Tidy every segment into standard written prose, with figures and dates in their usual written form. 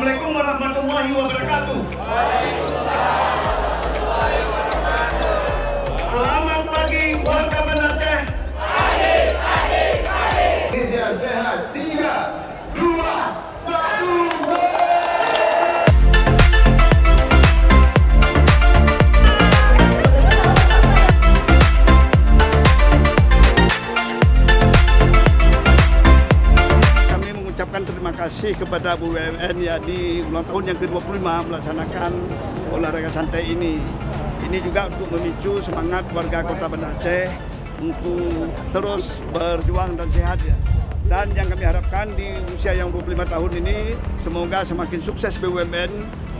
Assalamualaikum warahmatullahi wabarakatuh. Selamat pagi warga Banda Aceh. Indonesia sehat. 3, 2, 1. Terima kasih kepada BUMN ya di ulang tahun yang ke-25 melaksanakan olahraga santai ini. Ini juga untuk memicu semangat warga Kota Banda Aceh untuk terus berjuang dan sehat ya. Dan yang kami harapkan di usia yang 25 tahun ini semoga semakin sukses BUMN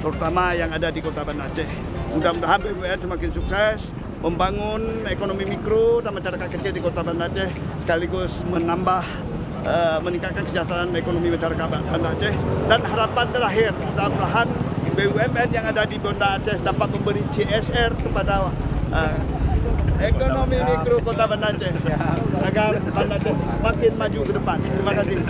terutama yang ada di Kota Banda Aceh. Mudah-mudahan BUMN semakin sukses membangun ekonomi mikro dan masyarakat kecil di Kota Banda Aceh sekaligus meningkatkan kesejahteraan ekonomi masyarakat Banda Aceh. Dan harapan terakhir, mudah-mudahan BUMN yang ada di Banda Aceh dapat memberi CSR kepada ekonomi mikro Kota Banda Aceh agar Banda Aceh makin maju ke depan. Terima kasih.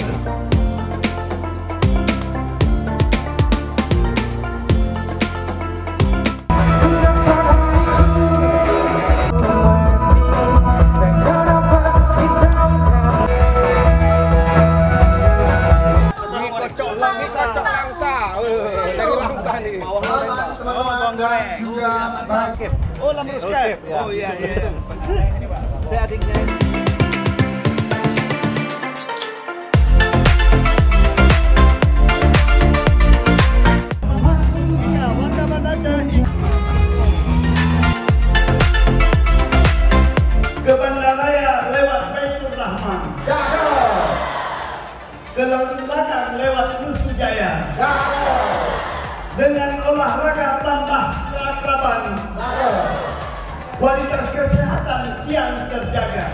Oh, Lambruskan. Oh iya iya. Saya adiknya. Warga Banda Aceh. Ke Bandaraya lewat Baitur Rahman. Cakep. Ke Laut Selatan lewat Nusu Jaya. Cakep. Dengan olahraga tambah keakraban, kualitas kesehatan kian terjaga.